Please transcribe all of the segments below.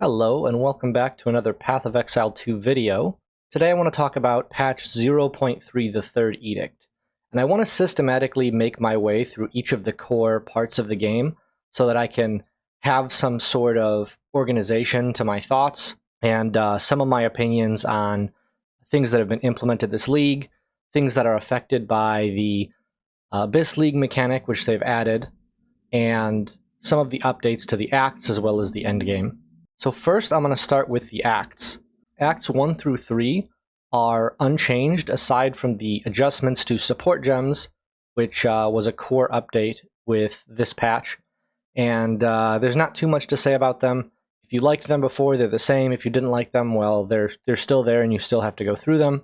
Hello and welcome back to another Path of Exile 2 video. Today I want to talk about patch 0.3, the third edict. And I want to systematically make my way through each of the core parts of the game so that I can have some sort of organization to my thoughts and some of my opinions on things that have been implemented this league, things that are affected by the Abyss League mechanic, which they've added, and some of the updates to the acts as well as the endgame. So first I'm going to start with the acts. Acts 1 through 3 are unchanged aside from the adjustments to support gems, which was a core update with this patch. And there's not too much to say about them. If you liked them before, they're the same. If you didn't like them, well, they're still there and you still have to go through them.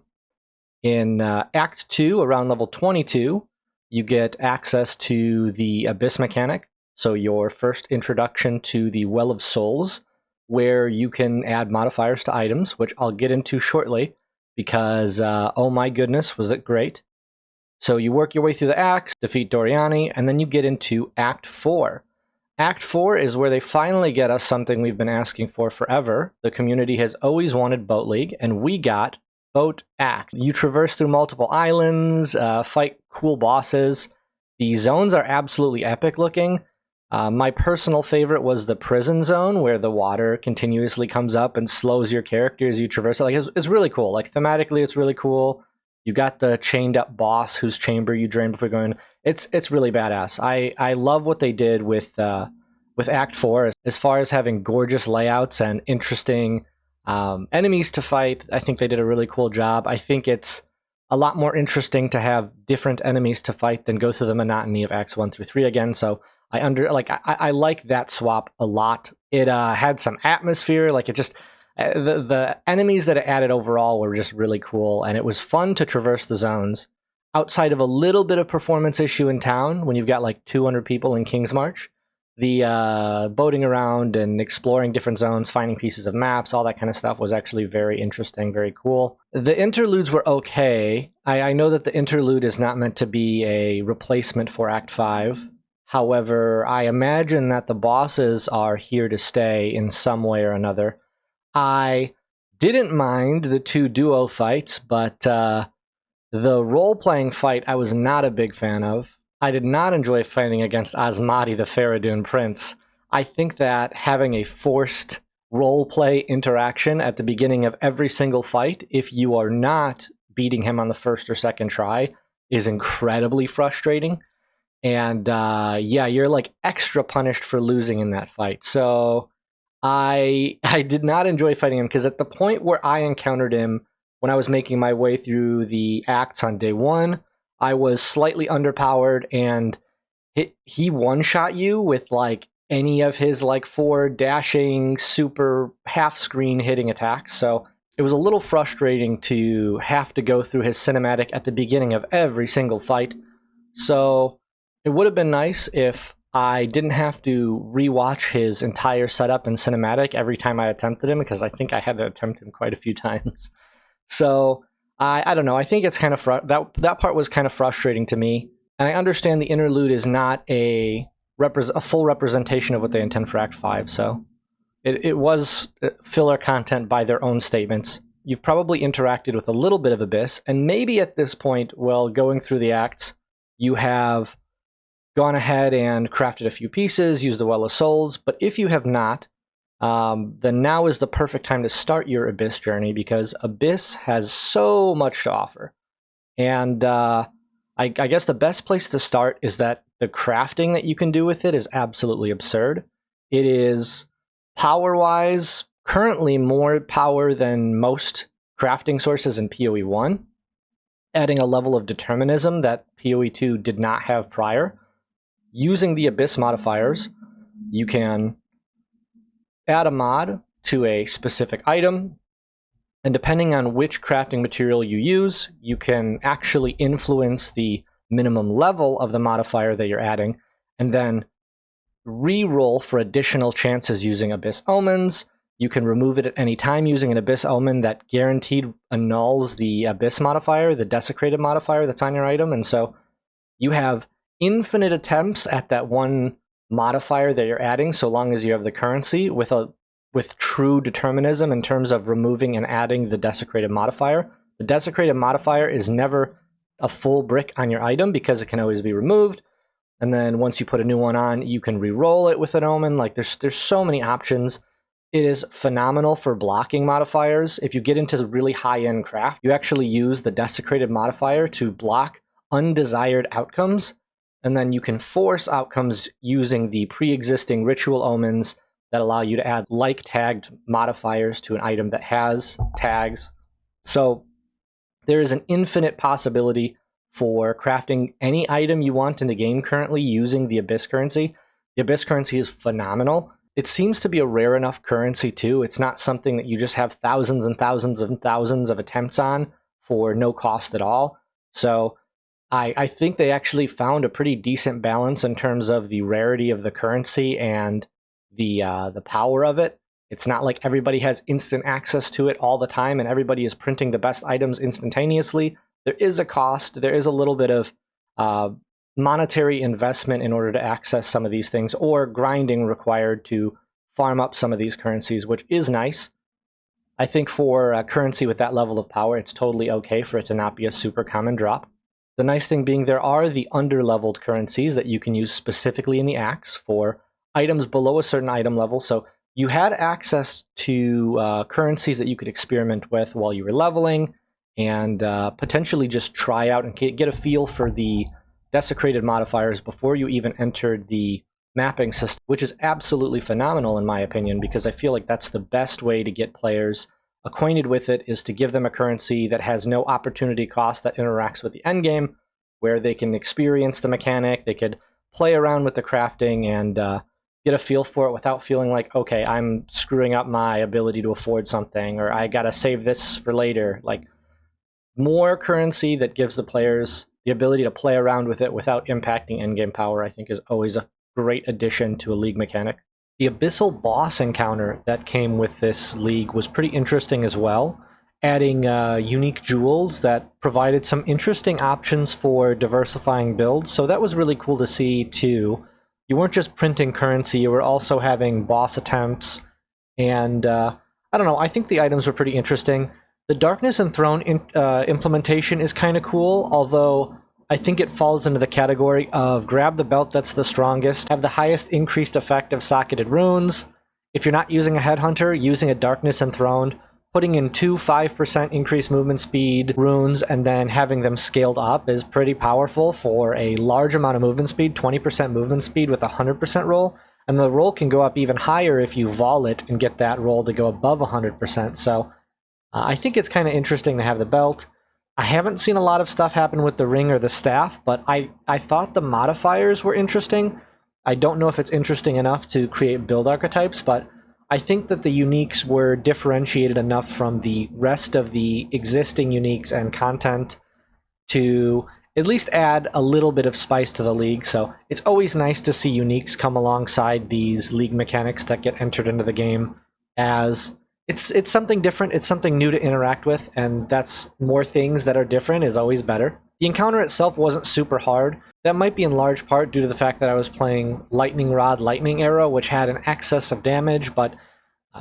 In Act 2, around level 22, you get access to the Abyss mechanic. So your first introduction to the Well of Souls, where you can add modifiers to items, which I'll get into shortly, because, oh my goodness, was it great. So you work your way through the acts, defeat Doriani, and then you get into Act 4. Act 4 is where they finally get us something we've been asking for forever. The community has always wanted Boat League, and we got Boat Act. You traverse through multiple islands, fight cool bosses. The zones are absolutely epic looking. My personal favorite was the prison zone, where the water continuously comes up and slows your character as you traverse it. Like, it's really cool. Like, thematically, it's really cool. You got the chained up boss whose chamber you drain before going. It's really badass. I love what they did with Act 4 as far as having gorgeous layouts and interesting enemies to fight. I think they did a really cool job. I think it's a lot more interesting to have different enemies to fight than go through the monotony of Acts 1 through 3 again. So I like that swap a lot. It had some atmosphere, like it just the enemies that it added overall were just really cool, and it was fun to traverse the zones outside of a little bit of performance issue in town when you've got like 200 people in King's March. The boating around and exploring different zones, finding pieces of maps, all that kind of stuff was actually very interesting, very cool. The interludes were okay. I know that the interlude is not meant to be a replacement for Act 5. However, I imagine that the bosses are here to stay in some way or another. I didn't mind the two duo fights, but the role-playing fight I was not a big fan of. I did not enjoy fighting against Asmati, the Faradun Prince. I think that having a forced role-play interaction at the beginning of every single fight, if you are not beating him on the first or second try, is incredibly frustrating. And yeah, you're like extra punished for losing in that fight. So I did not enjoy fighting him, because at the point where I encountered him when I was making my way through the acts on day 1, I was slightly underpowered, and he one-shot you with like any of his like 4 dashing super half-screen hitting attacks. So it was a little frustrating to have to go through his cinematic at the beginning of every single fight. So it would have been nice if I didn't have to rewatch his entire setup and cinematic every time I attempted him, because I think I had to attempt him quite a few times. So I don't know. I think it's kind of that part was kind of frustrating to me, and I understand the interlude is not a full representation of what they intend for Act 5. So it was filler content by their own statements. You've probably interacted with a little bit of Abyss, and maybe at this point, while going through the acts, you have gone ahead and crafted a few pieces, used the Well of Souls. But if you have not, then now is the perfect time to start your Abyss journey, because Abyss has so much to offer. And I guess the best place to start is that the crafting that you can do with it is absolutely absurd. It is, power-wise, currently more power than most crafting sources in PoE 1, adding a level of determinism that PoE 2 did not have prior. Using the Abyss modifiers, you can add a mod to a specific item, and depending on which crafting material you use, you can actually influence the minimum level of the modifier that you're adding, and then re-roll for additional chances using Abyss Omens. You can remove it at any time using an Abyss Omen that guaranteed annuls the Abyss modifier, the Desecrated modifier that's on your item, and so you have infinite attempts at that one modifier that you're adding, so long as you have the currency, with a with true determinism in terms of removing and adding the desecrated modifier. The desecrated modifier is never a full brick on your item because it can always be removed. And then once you put a new one on, you can re-roll it with an omen. Like there's so many options. It is phenomenal for blocking modifiers. If you get into really high-end craft, you actually use the desecrated modifier to block undesired outcomes, and then you can force outcomes using the pre-existing ritual omens that allow you to add like-tagged modifiers to an item that has tags. So there is an infinite possibility for crafting any item you want in the game currently using the Abyss currency. The Abyss currency is phenomenal. It seems to be a rare enough currency too. It's not something that you just have thousands and thousands and thousands of attempts on for no cost at all. So I think they actually found a pretty decent balance in terms of the rarity of the currency and the power of it. It's not like everybody has instant access to it all the time and everybody is printing the best items instantaneously. There is a cost. There is a little bit of monetary investment in order to access some of these things, or grinding required to farm up some of these currencies, which is nice. I think for a currency with that level of power, it's totally okay for it to not be a super common drop. The nice thing being there are the under-leveled currencies that you can use specifically in the axe for items below a certain item level. So you had access to currencies that you could experiment with while you were leveling and potentially just try out and get a feel for the desecrated modifiers before you even entered the mapping system, which is absolutely phenomenal in my opinion, because I feel like that's the best way to get players acquainted with it, is to give them a currency that has no opportunity cost that interacts with the endgame, where they can experience the mechanic, they could play around with the crafting and get a feel for it without feeling like, okay, I'm screwing up my ability to afford something, or I gotta save this for later. Like, more currency that gives the players the ability to play around with it without impacting endgame power, I think is always a great addition to a league mechanic. The abyssal boss encounter that came with this league was pretty interesting as well, adding unique jewels that provided some interesting options for diversifying builds. So that was really cool to see too. You weren't just printing currency, you were also having boss attempts, and I don't know, I think the items were pretty interesting. The Darkness Enthroned implementation is kind of cool, although I think it falls into the category of grab the belt that's the strongest, have the highest increased effect of socketed runes. If you're not using a headhunter, using a Darkness Enthroned, putting in 2 5% increased movement speed runes and then having them scaled up is pretty powerful for a large amount of movement speed, 20% movement speed with a 100% roll. And the roll can go up even higher if you vol it and get that roll to go above 100%. So I think it's kind of interesting to have the belt. I haven't seen a lot of stuff happen with the ring or the staff, but I thought the modifiers were interesting. I don't know if it's interesting enough to create build archetypes, but I think that the uniques were differentiated enough from the rest of the existing uniques and content to at least add a little bit of spice to the league. So it's always nice to see uniques come alongside these league mechanics that get entered into the game, as it's something different, it's something new to interact with, and that's more things that are different is always better. The encounter itself wasn't super hard. That might be in large part due to the fact that I was playing Lightning Rod Lightning Arrow, which had an excess of damage, but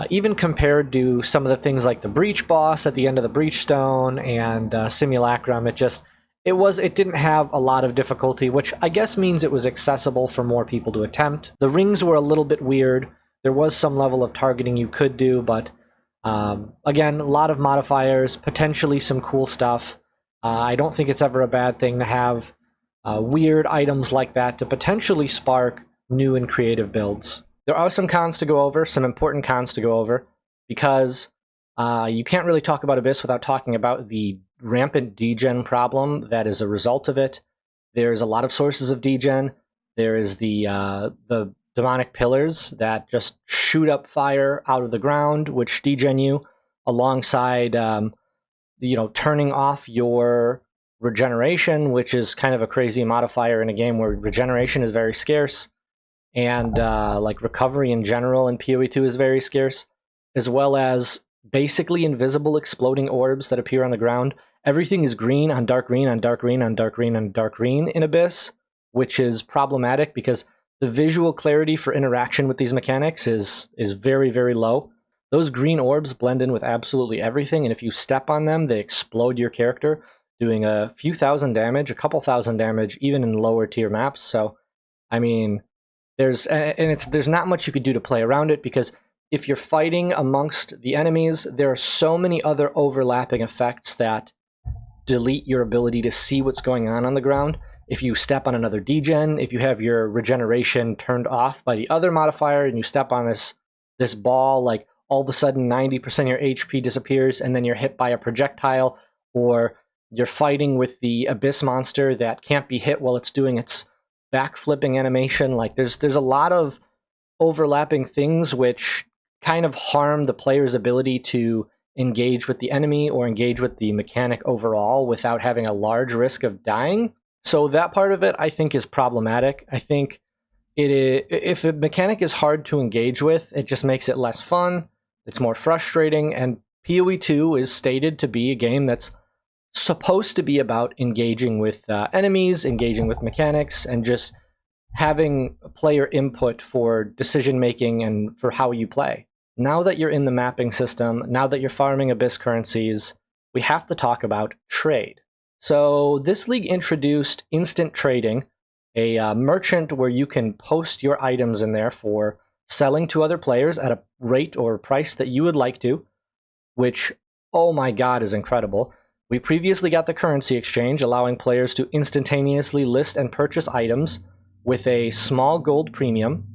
even compared to some of the things like the Breach boss at the end of the Breachstone and Simulacrum, it didn't have a lot of difficulty, which I guess means it was accessible for more people to attempt. The rings were a little bit weird. There was some level of targeting you could do, but again, a lot of modifiers, potentially some cool stuff. I don't think it's ever a bad thing to have weird items like that to potentially spark new and creative builds. There are some cons to go over, some important cons to go over, because you can't really talk about Abyss without talking about the rampant degen problem that is a result of it. There's a lot of sources of degen. There is the demonic pillars that just shoot up fire out of the ground, which degen you, alongside turning off your regeneration, which is kind of a crazy modifier in a game where regeneration is very scarce, and like recovery in general in PoE2 is very scarce, as well as basically invisible exploding orbs that appear on the ground. Everything is green on dark green on dark green on dark green on dark green in Abyss, which is problematic because the visual clarity for interaction with these mechanics is very, very low. Those green orbs blend in with absolutely everything, and if you step on them, they explode your character, doing a few thousand damage, a couple thousand damage, even in lower tier maps. So, I mean, there's not much you could do to play around it, because if you're fighting amongst the enemies, there are so many other overlapping effects that delete your ability to see what's going on the ground. If you step on another degen, if you have your regeneration turned off by the other modifier and you step on this ball, like all of a sudden 90% of your HP disappears and then you're hit by a projectile, or you're fighting with the abyss monster that can't be hit while it's doing its backflipping animation. Like there's a lot of overlapping things which kind of harm the player's ability to engage with the enemy or engage with the mechanic overall without having a large risk of dying. So that part of it, I think, is problematic. I think if a mechanic is hard to engage with, it just makes it less fun. It's more frustrating, and PoE 2 is stated to be a game that's supposed to be about engaging with enemies, engaging with mechanics, and just having player input for decision making and for how you play. Now that you're in the mapping system, now that you're farming abyss currencies, we have to talk about trade. So this league introduced instant trading, a merchant where you can post your items in there for selling to other players at a rate or price that you would like to, which, oh my god, is incredible. We previously got the currency exchange, allowing players to instantaneously list and purchase items with a small gold premium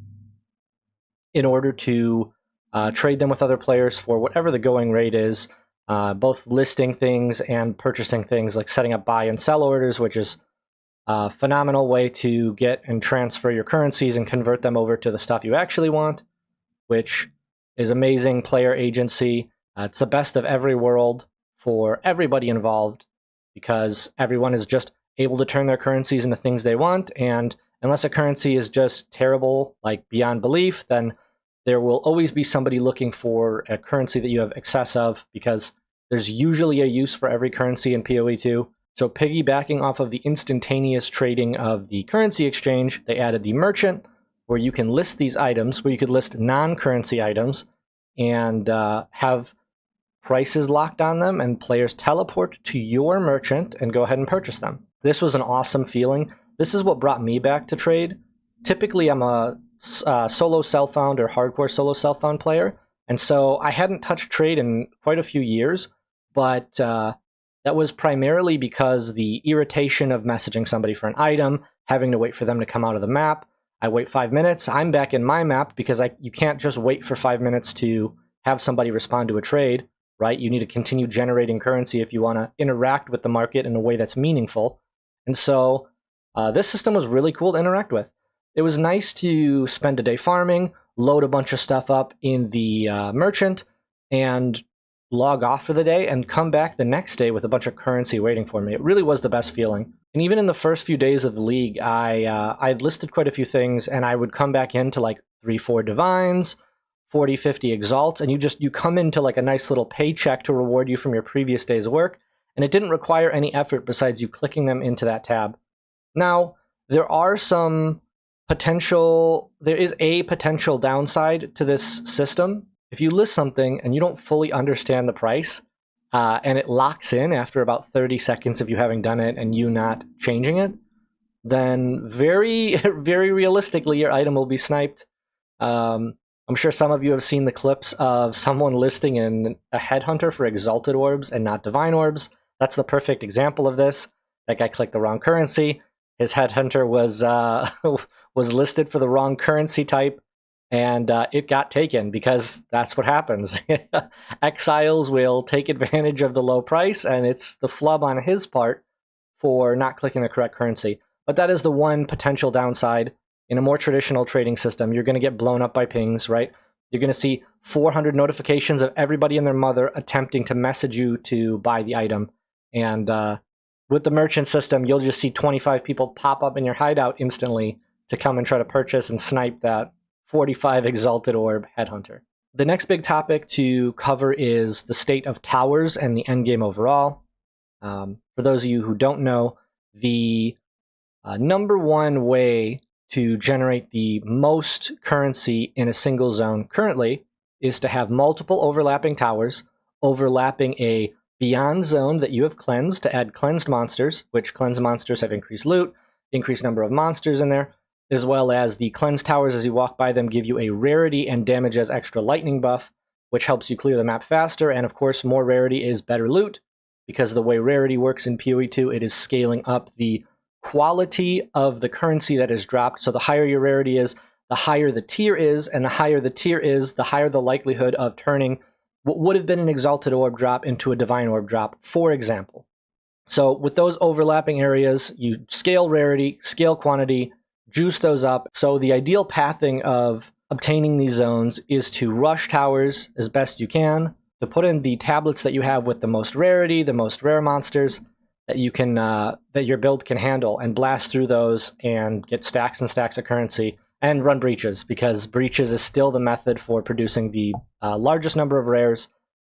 in order to trade them with other players for whatever the going rate is, both listing things and purchasing things, like setting up buy and sell orders, which is a phenomenal way to get and transfer your currencies and convert them over to the stuff you actually want, which is amazing player agency. It's the best of every world for everybody involved, because everyone is just able to turn their currencies into things they want, and unless a currency is just terrible, like beyond belief, then there will always be somebody looking for a currency that you have excess of, because there's usually a use for every currency in PoE 2. So piggybacking off of the instantaneous trading of the currency exchange, they added the merchant, where you can list these items, where you could list non-currency items and have prices locked on them, and players teleport to your merchant and go ahead and purchase them. This was an awesome feeling. This is what brought me back to trade. Typically, I'm a solo self-found or hardcore solo self-found player, and so I hadn't touched trade in quite a few years, but that was primarily because the irritation of messaging somebody for an item, having to wait for them to come out of the map. I wait 5 minutes, I'm back in my map, because you can't just wait for 5 minutes to have somebody respond to a trade, right? You need to continue generating currency if you want to interact with the market in a way that's meaningful. And so this system was really cool to interact with. It was nice to spend a day farming, load a bunch of stuff up in the merchant, and log off for the day and come back the next day with a bunch of currency waiting for me. It really was the best feeling. And even in the first few days of the league, I listed quite a few things, and I would come back into like 3-4 divines, 40-50 exalts, and you come into like a nice little paycheck to reward you from your previous day's work, and it didn't require any effort besides you clicking them into that tab. Now, there is a potential downside to this system. If you list something and you don't fully understand the price, and it locks in after about 30 seconds of you having done it and you not changing it, then very, very realistically, your item will be sniped. I'm sure some of you have seen the clips of someone listing in a headhunter for exalted orbs and not divine orbs. That's the perfect example of this. That guy clicked the wrong currency. His headhunter was was listed for the wrong currency type, and it got taken, because that's what happens. Exiles will take advantage of the low price, and it's the flub on his part for not clicking the correct currency. But that is the one potential downside. In a more traditional trading system, you're going to get blown up by pings, right? You're going to see 400 notifications of everybody and their mother attempting to message you to buy the item. And with the merchant system, you'll just see 25 people pop up in your hideout instantly to come and try to purchase and snipe that 45 exalted orb headhunter. The next big topic to cover is the state of towers and the endgame overall. For those of you who don't know, the number one way to generate the most currency in a single zone currently is to have multiple overlapping towers, overlapping a beyond zone that you have cleansed to add cleansed monsters, which cleansed monsters have increased loot, increased number of monsters in there, as well as the cleansed towers as you walk by them give you a rarity and damage as extra lightning buff, which helps you clear the map faster, and of course more rarity is better loot, because the way rarity works in PoE 2, it is scaling up the quality of the currency that is dropped. So the higher your rarity is, the higher the tier is, and the higher the tier is, the higher the likelihood of turning what would have been an Exalted Orb drop into a Divine Orb drop, for example. So with those overlapping areas, you scale rarity, scale quantity, juice those up. So the ideal pathing of obtaining these zones is to rush towers as best you can, to put in the tablets that you have with the most rarity, the most rare monsters that you can that your build can handle, and blast through those and get stacks and stacks of currency, and run breaches, because breaches is still the method for producing the largest number of rares,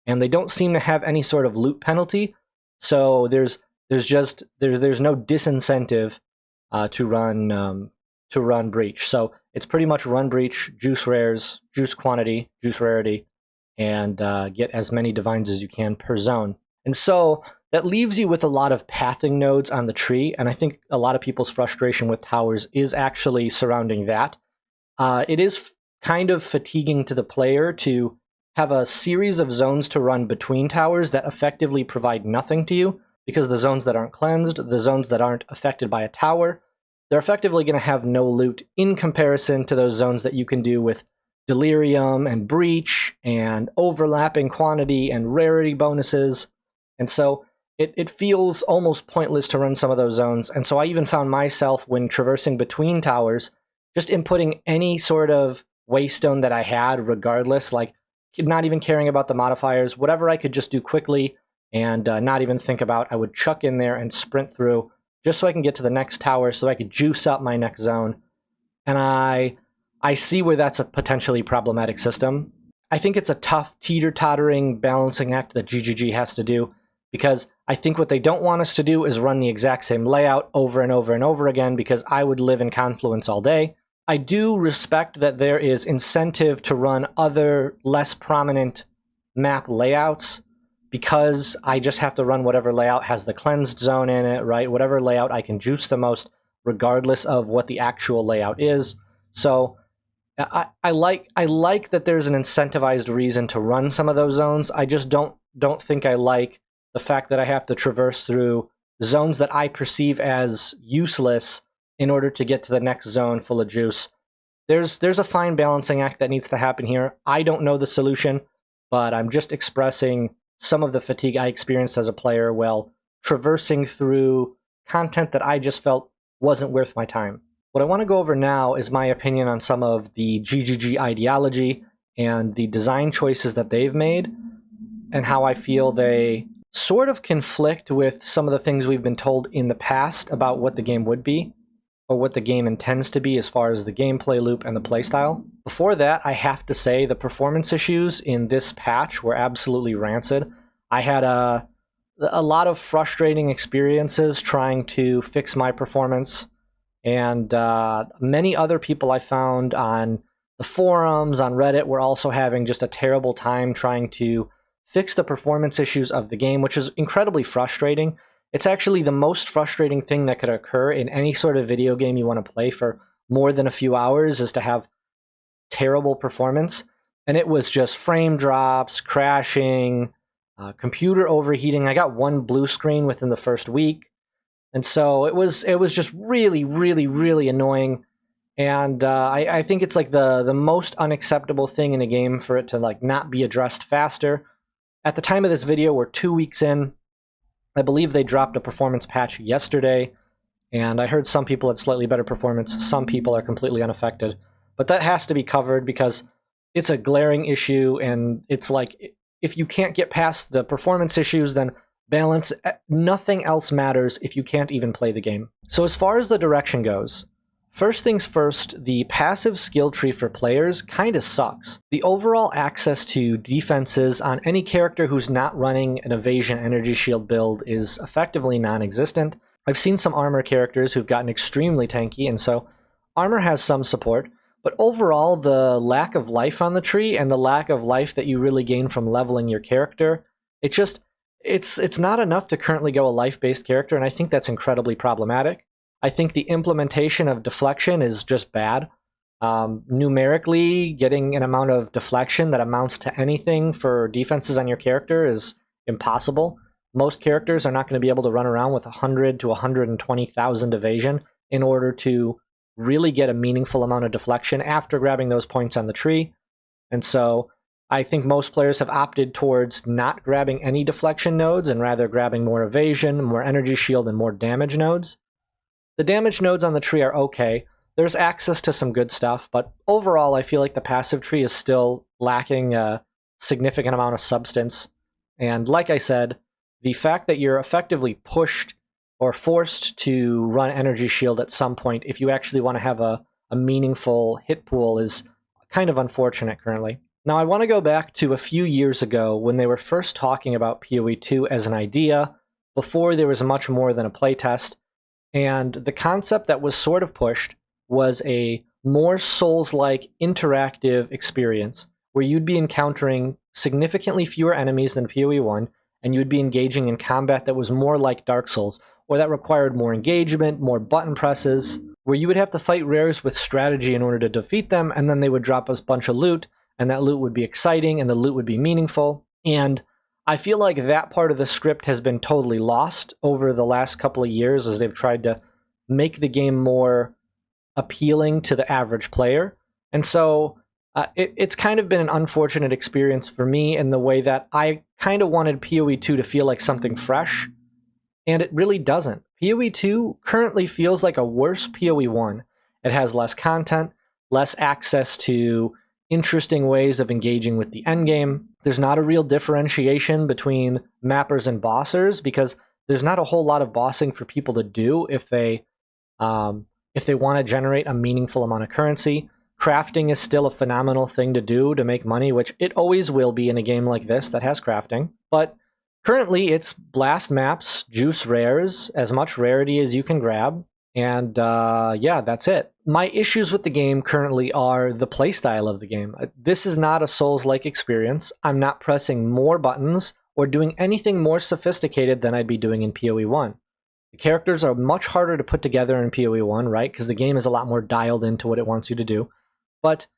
and they don't seem to have any sort of loot penalty. So there's no disincentive to run breach. So it's pretty much run breach, juice rares, juice quantity, juice rarity, and get as many divines as you can per zone. And so that leaves you with a lot of pathing nodes on the tree, and I think a lot of people's frustration with towers is actually surrounding that. It is kind of fatiguing to the player to have a series of zones to run between towers that effectively provide nothing to you, because the zones that aren't cleansed, the zones that aren't affected by a tower, they're effectively going to have no loot in comparison to those zones that you can do with Delirium and Breach and overlapping quantity and rarity bonuses. And so it feels almost pointless to run some of those zones. And so I even found myself, when traversing between towers, just inputting any sort of waystone that I had regardless, like not even caring about the modifiers, whatever I could just do quickly and not even think about, I would chuck in there and sprint through just so I can get to the next tower so I could juice up my next zone. And I see where that's a potentially problematic system. I think it's a tough teeter-tottering balancing act that GGG has to do, because I think what they don't want us to do is run the exact same layout over and over and over again, because I would live in Confluence all day. I do respect that there is incentive to run other less prominent map layouts, because I just have to run whatever layout has the cleansed zone in it, right? Whatever layout I can juice the most, regardless of what the actual layout is. So I like that there's an incentivized reason to run some of those zones. I just don't think I like the fact that I have to traverse through zones that I perceive as useless in order to get to the next zone full of juice. There's a fine balancing act that needs to happen here. I don't know the solution, but I'm just expressing some of the fatigue I experienced as a player while traversing through content that I just felt wasn't worth my time. What I want to go over now is my opinion on some of the GGG ideology and the design choices that they've made, and how I feel they sort of conflict with some of the things we've been told in the past about what the game would be, or what the game intends to be as far as the gameplay loop and the playstyle. Before that, I have to say the performance issues in this patch were absolutely rancid. I had a lot of frustrating experiences trying to fix my performance, and many other people I found on the forums, on Reddit, were also having just a terrible time trying to fix the performance issues of the game, which is incredibly frustrating. It's actually the most frustrating thing that could occur in any sort of video game you want to play for more than a few hours, is to have terrible performance. And it was just frame drops, crashing, computer overheating. I got one blue screen within the first week. And so it was just really, really, really annoying. And I think it's like the most unacceptable thing in a game for it to like not be addressed faster. At the time of this video, we're 2 weeks in. I believe they dropped a performance patch yesterday, and I heard some people had slightly better performance. Some people are completely unaffected. But that has to be covered because it's a glaring issue, and it's like, if you can't get past the performance issues, then balance, nothing else matters if you can't even play the game. So as far as the direction goes, first things first, the passive skill tree for players kind of sucks. The overall access to defenses on any character who's not running an evasion energy shield build is effectively non-existent. I've seen some armor characters who've gotten extremely tanky, and so armor has some support, But overall, the lack of life on the tree and the lack of life that you really gain from leveling your character, it's not enough to currently go a life-based character, and I think that's incredibly problematic. I think the implementation of deflection is just bad. Numerically, getting an amount of deflection that amounts to anything for defenses on your character is impossible. Most characters are not going to be able to run around with 100 to 120,000 evasion in order to really get a meaningful amount of deflection after grabbing those points on the tree. And so I think most players have opted towards not grabbing any deflection nodes and rather grabbing more evasion, more energy shield, and more damage nodes. The damage nodes on the tree are okay. There's access to some good stuff, but overall I feel like the passive tree is still lacking a significant amount of substance. And like I said, the fact that you're effectively pushed or forced to run energy shield at some point if you actually want to have a meaningful hit pool is kind of unfortunate currently. Now I want to go back to a few years ago when they were first talking about PoE 2 as an idea, before there was much more than a playtest, and the concept that was sort of pushed was a more Souls-like interactive experience where you'd be encountering significantly fewer enemies than PoE 1, and you'd be engaging in combat that was more like Dark Souls, or that required more engagement, more button presses, where you would have to fight rares with strategy in order to defeat them, and then they would drop us a bunch of loot, and that loot would be exciting, and the loot would be meaningful. And I feel like that part of the script has been totally lost over the last couple of years as they've tried to make the game more appealing to the average player. And so it's kind of been an unfortunate experience for me in the way that I kind of wanted PoE 2 to feel like something fresh, and it really doesn't. PoE 2 currently feels like a worse PoE 1. It has less content, less access to interesting ways of engaging with the endgame. There's not a real differentiation between mappers and bossers because there's not a whole lot of bossing for people to do if they want to generate a meaningful amount of currency. Crafting is still a phenomenal thing to do to make money, which it always will be in a game like this that has crafting. But currently it's blast maps, juice rares, as much rarity as you can grab, and yeah, that's it. My issues with the game currently are the playstyle of the game. This is not a Souls-like experience. I'm not pressing more buttons or doing anything more sophisticated than I'd be doing in PoE 1. The characters are much harder to put together in PoE 1, right? Because the game is a lot more dialed into what it wants you to do. But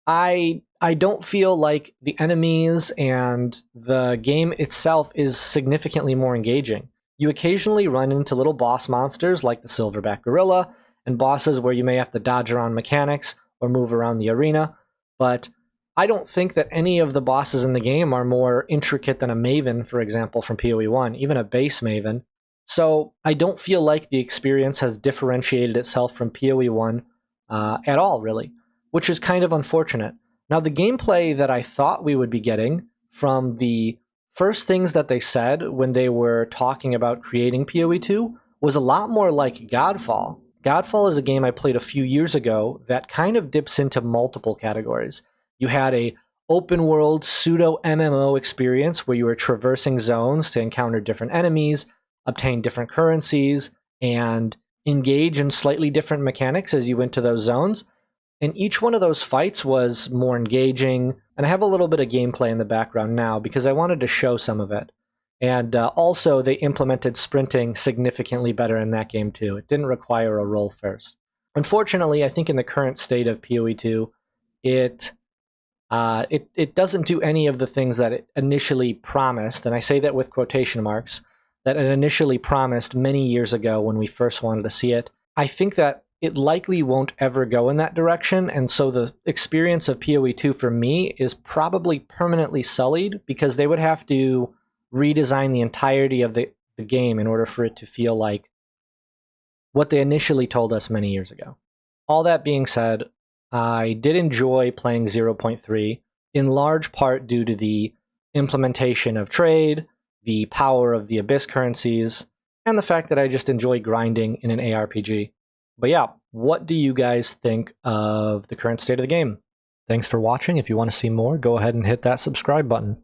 I don't feel like the enemies and the game itself is significantly more engaging. You occasionally run into little boss monsters like the Silverback Gorilla, and bosses where you may have to dodge around mechanics or move around the arena, but I don't think that any of the bosses in the game are more intricate than a Maven, for example, from PoE 1, even a base Maven. So I don't feel like the experience has differentiated itself from PoE 1 at all, really, which is kind of unfortunate. Now, the gameplay that I thought we would be getting from the first things that they said when they were talking about creating PoE 2 was a lot more like Godfall. Godfall is a game I played a few years ago that kind of dips into multiple categories. You had a open world pseudo MMO experience where you were traversing zones to encounter different enemies, obtain different currencies, and engage in slightly different mechanics as you went to those zones. And each one of those fights was more engaging, and I have a little bit of gameplay in the background now because I wanted to show some of it. And also, they implemented sprinting significantly better in that game too. It didn't require a roll first. Unfortunately, I think in the current state of PoE 2, it doesn't do any of the things that it initially promised, and I say that with quotation marks, that it initially promised many years ago when we first wanted to see it. I think that it likely won't ever go in that direction, and so the experience of PoE 2 for me is probably permanently sullied because they would have to redesign the entirety of the game in order for it to feel like what they initially told us many years ago. All that being said, I did enjoy playing 0.3, in large part due to the implementation of trade, the power of the Abyss currencies, and the fact that I just enjoy grinding in an ARPG. But yeah, what do you guys think of the current state of the game? Thanks for watching. If you want to see more, go ahead and hit that subscribe button.